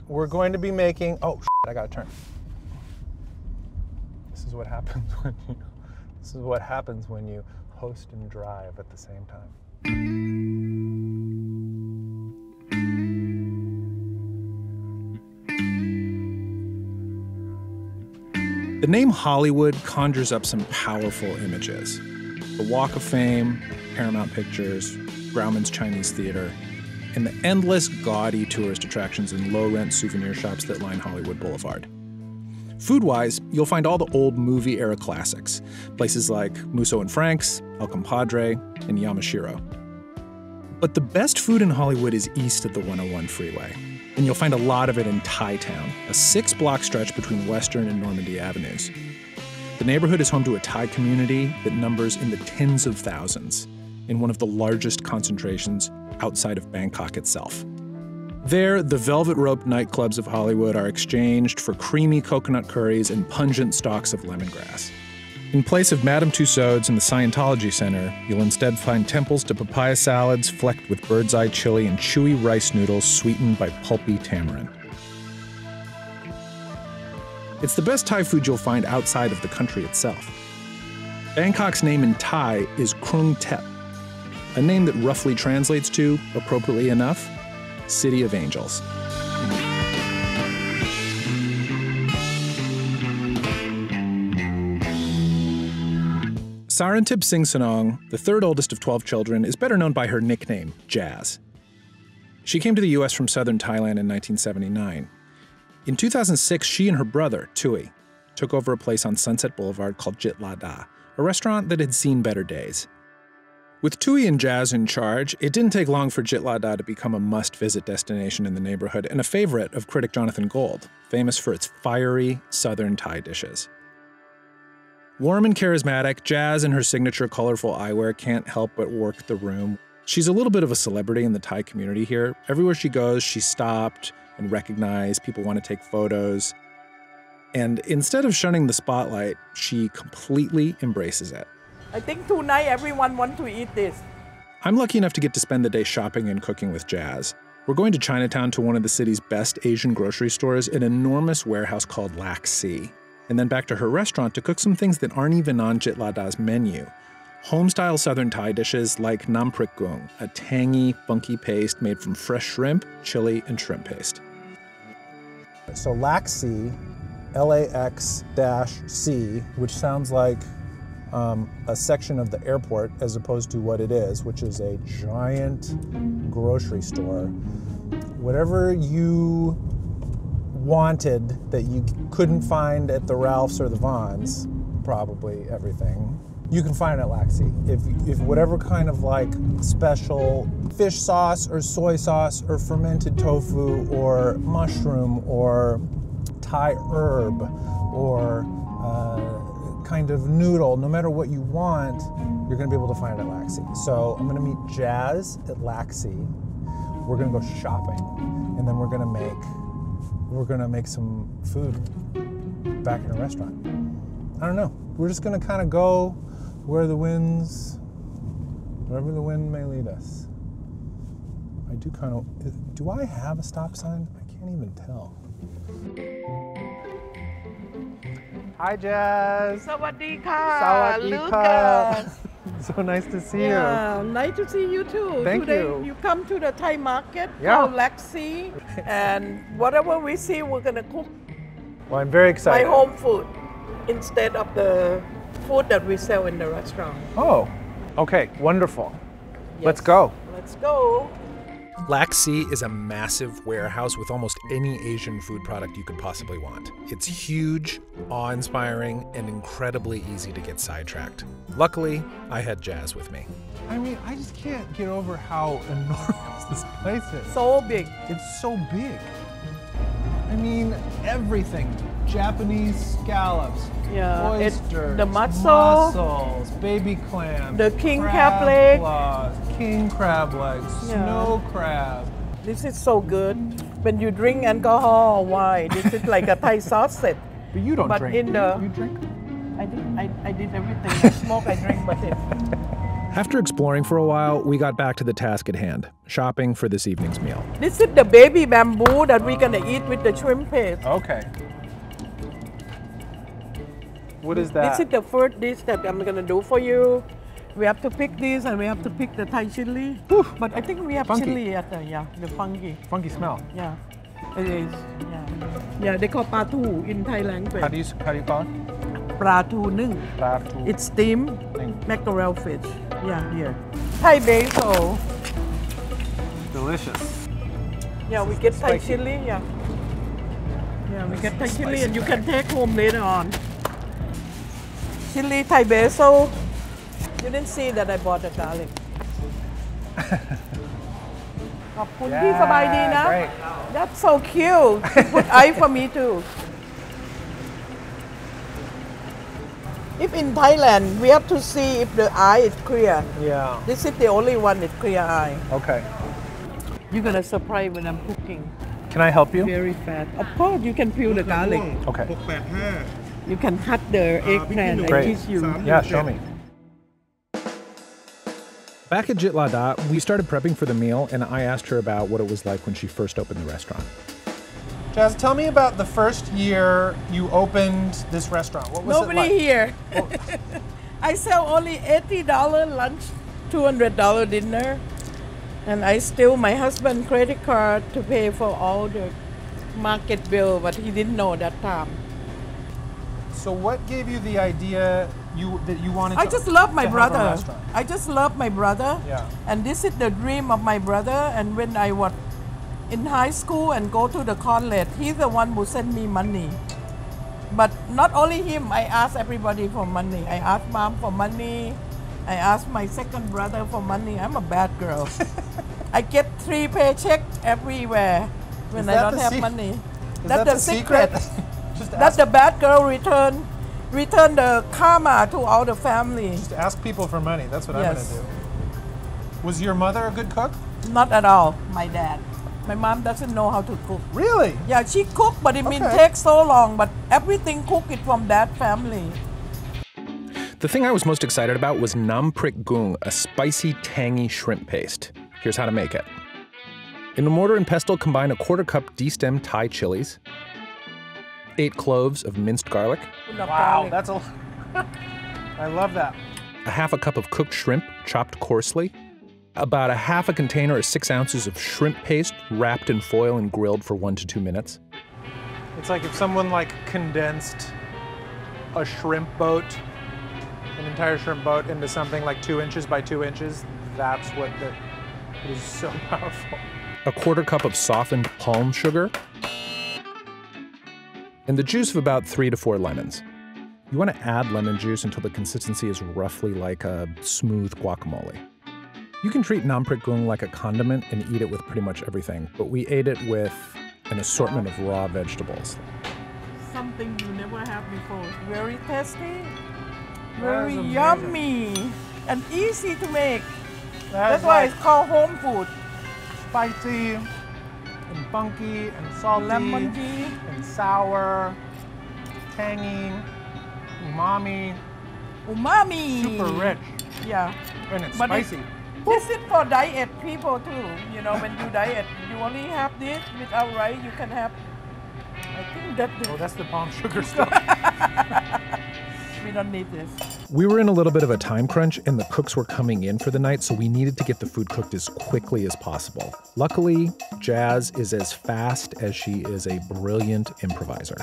we're going to be making, oh, I gotta turn. This is what happens when you host and drive at the same time. The name Hollywood conjures up some powerful images. The Walk of Fame, Paramount Pictures, Grauman's Chinese Theater, and the endless gaudy tourist attractions and low-rent souvenir shops that line Hollywood Boulevard. Food-wise, you'll find all the old movie-era classics, places like Musso and Frank's, El Compadre, and Yamashiro. But the best food in Hollywood is east of the 101 freeway, and you'll find a lot of it in Thai Town, a 6-block stretch between Western and Normandy Avenues. The neighborhood is home to a Thai community that numbers in the tens of thousands, in one of the largest concentrations outside of Bangkok itself. There, the velvet-roped nightclubs of Hollywood are exchanged for creamy coconut curries and pungent stalks of lemongrass. In place of Madame Tussauds and the Scientology Center, you'll instead find temples to papaya salads flecked with bird's eye chili and chewy rice noodles sweetened by pulpy tamarind. It's the best Thai food you'll find outside of the country itself. Bangkok's name in Thai is Krung Thep, a name that roughly translates to, appropriately enough, City of Angels. Sarantip Singsanong, the third oldest of 12 children, is better known by her nickname, Jazz. She came to the US from southern Thailand in 1979. In 2006, she and her brother, Tui, took over a place on Sunset Boulevard called Jitlada, a restaurant that had seen better days. With Tui and Jazz in charge, it didn't take long for Jitlada to become a must-visit destination in the neighborhood and a favorite of critic Jonathan Gold, famous for its fiery, southern Thai dishes. Warm and charismatic, Jazz and her signature colorful eyewear can't help but work the room. She's a little bit of a celebrity in the Thai community here. Everywhere she goes, she's stopped and recognized. People want to take photos. And instead of shunning the spotlight, she completely embraces it. I think tonight everyone wants to eat this. I'm lucky enough to get to spend the day shopping and cooking with Jazz. We're going to Chinatown to one of the city's best Asian grocery stores, an enormous warehouse called Lax-C, and then back to her restaurant to cook some things that aren't even on Jitlada's menu. Home-style southern Thai dishes like nam prik gung, a tangy, funky paste made from fresh shrimp, chili, and shrimp paste. So Lax-C, L-A-X-C, which sounds like a section of the airport as opposed to what it is, which is a giant grocery store. Whatever you wanted that you couldn't find at the Ralphs or the Vons, probably everything, you can find it at Lax-C. If whatever kind of like special fish sauce or soy sauce or fermented tofu or mushroom or Thai herb or kind of noodle, no matter what you want, you're gonna be able to find it at Lax-C. So I'm gonna meet Jazz at Lax-C. We're gonna go shopping, and then we're gonna make some food back in a restaurant. I don't know. We're just gonna kind of go wherever the wind may lead us. I do kind of. Do I have a stop sign? I can't even tell. Hi, Jazz. Sawadee ka, Sawadee ka. Lucas. So nice to see you. Yeah, nice to see you too. Thank Today you. come to the Thai market Yeah. called Lax-C, and whatever we see, we're gonna cook Well, I'm very my excited. home food instead of the food that we sell in the restaurant. Oh, okay, wonderful. Let's Yes. go. Let's go. Lax-C is a massive warehouse with almost any Asian food product you could possibly want. It's huge, awe-inspiring, and incredibly easy to get sidetracked. Luckily, I had Jazz with me. I mean, I just can't get over how enormous this place is. So big. It's so big. I mean, everything. Japanese scallops, Yeah, oysters, the mussels, baby clams, the king crab leg, claws, king crab legs, Yeah. snow crab. This is so good. When you drink alcohol or wine, this is like a Thai sausage. But you don't But drink. in the- You drink? I did everything. I smoke, I drink, but it. After exploring for a while, we got back to the task at hand, shopping for this evening's meal. This is the baby bamboo that we're gonna eat with the shrimp paste. Okay. What is that? This is the first dish that I'm gonna do for you. We have to pick this and we have to pick the Thai chili. Whew. But I think we have Funky. chili at the funky. Funky smell. Yeah, it is. Yeah, they call patu in Thai language. How do you call it? Pratuนึ่ง. Pratu. It's steamed Ning. mackerel fish. Yeah, here. Thai basil. Delicious. Yeah, we get Thai Spicy. chili. Yeah. Yeah, we get Thai chili and you can take home later on. Chili Thai basil. You didn't see that I bought the garlic. ขอบคุณพี่สบายดีนะ great. That's so cute. She put eye for me too. If in Thailand, we have to see if the eye is clear. Yeah. This is the only one with clear eye. Okay. You're gonna surprise when I'm cooking. Can I help you? Very fast. Of course, you can peel the garlic. Okay. 685 You can cut the eggplant. I Great. teach you. Yeah, show me. Back at Jitlada, we started prepping for the meal, and I asked her about what it was like when she first opened the restaurant. Jazz, tell me about the first year you opened this restaurant. What was Nobody it like? here. I sell only $80 lunch, $200 dinner, and I steal my husband's credit card to pay for all the market bill, but he didn't know that time. So what gave you the idea that you wanted I to just love my to have a brother. restaurant? I just love my brother. Yeah. And this is the dream of my brother. And when I was in high school and go to the college, he's the one who sent me money. But not only him, I ask everybody for money. I ask mom for money. I ask my second brother for money. I'm a bad girl. I get 3 paychecks everywhere when Is I that don't the have se- money. Is That's that the the secret. Just That's ask, the bad girl return the karma to all the family. just ask people for money. That's what I'm Yes. going to do. Was your mother a good cook? Not at all. My dad. My mom doesn't know how to cook. Really? Yeah, she cook, but it mean Okay. takes so long. But everything cook it from that family. The thing I was most excited about was nam prik gung, a spicy, tangy shrimp paste. Here's how to make it. In a mortar and pestle, combine a 1/4 cup destemmed Thai chilies, 8 cloves of minced garlic. Wow, that's a I love that. A 1/2 cup of cooked shrimp, chopped coarsely. About a 1/2 container or 6 ounces of shrimp paste, wrapped in foil and grilled for 1 to 2 minutes. It's like if someone condensed a shrimp boat, an entire shrimp boat, into something like 2 inches by 2 inches. That's what it is so powerful. A 1/4 cup of softened palm sugar, and the juice of about 3 to 4 lemons. You want to add lemon juice until the consistency is roughly like a smooth guacamole. You can treat nam prik gung like a condiment and eat it with pretty much everything, but we ate it with an assortment of raw vegetables. Something you never had before. Very tasty, That very is amazing. yummy, and easy to make. That That's is why like it's called home food. spicy and funky and salty Lemon tea. and sour, tangy, umami, Umami. super rich, Yeah. and it's But spicy. This is for diet people too. You know, when you diet, you only have this without rice. You can have. I think That's the palm sugar stuff. we don't need this. We were in a little bit of a time crunch, and the cooks were coming in for the night, so we needed to get the food cooked as quickly as possible. Luckily, Jazz is as fast as she is a brilliant improviser.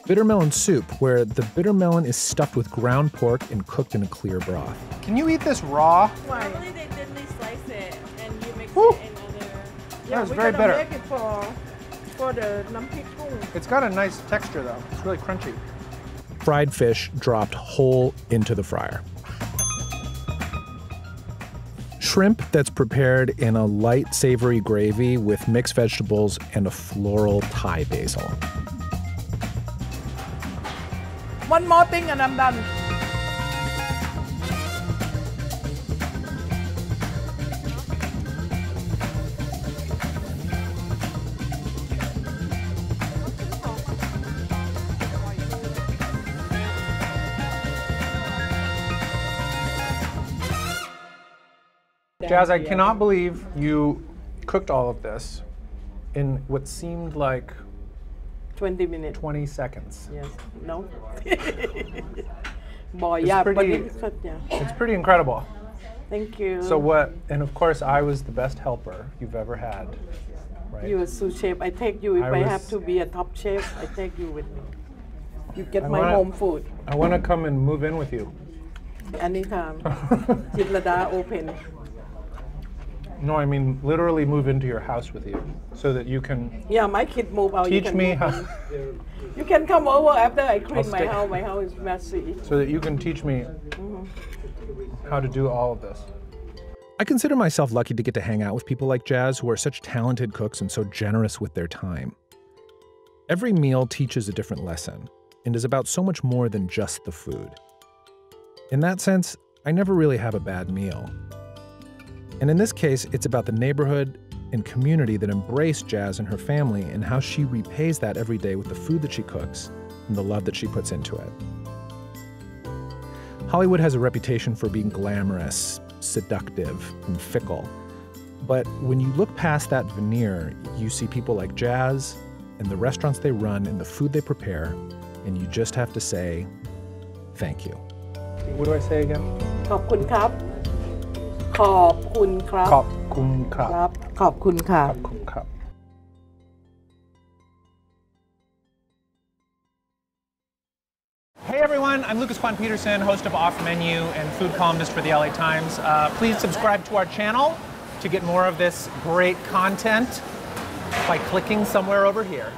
Bitter melon soup, where the bitter melon is stuffed with ground pork and cooked in a clear broth. Can you eat this raw? Normally they thinly slice it and you mix Woo. it in other. That is we're very gonna bitter. make it for the nam prik gung. It's got a nice texture, though. It's really crunchy. Fried fish dropped whole into the fryer. Shrimp that's prepared in a light, savory gravy with mixed vegetables and a floral Thai basil. One more thing and I'm done. Jazz, I cannot believe you cooked all of this in what seemed like 20 minutes. 20 seconds. Yes. No. Boy, It's yeah, pretty- but yeah. It's pretty incredible. Thank you. So what, and of course I was the best helper you've ever had, right? You're a sous chef. I take you if I I was- have to be a top chef. I take you with me. You get I my wanna- home food I want to come and move in with you. anytime. Jitlada open. No, I mean literally move into your house with you so that you can Yeah, my kid move out. you teach can me move how, in. You can come over after I clean my stay. house. My house is messy. so that you can teach me how to do all of this. I consider myself lucky to get to hang out with people like Jazz who are such talented cooks and so generous with their time. Every meal teaches a different lesson and is about so much more than just the food. In that sense, I never really have a bad meal. And in this case, it's about the neighborhood and community that embrace Jazz and her family and how she repays that every day with the food that she cooks and the love that she puts into it. Hollywood has a reputation for being glamorous, seductive, and fickle. But when you look past that veneer, you see people like Jazz and the restaurants they run and the food they prepare, and you just have to say, thank you. What do I say again? ขอบคุณครับ ขอบคุณครับ ขอบคุณครับ ครับ ขอบคุณค่ะ ขอบคุณครับ. Hey everyone, I'm Lucas Quan Peterson, host of Off Menu and food columnist for the LA Times. Please subscribe to our channel to get more of this great content by clicking somewhere over here.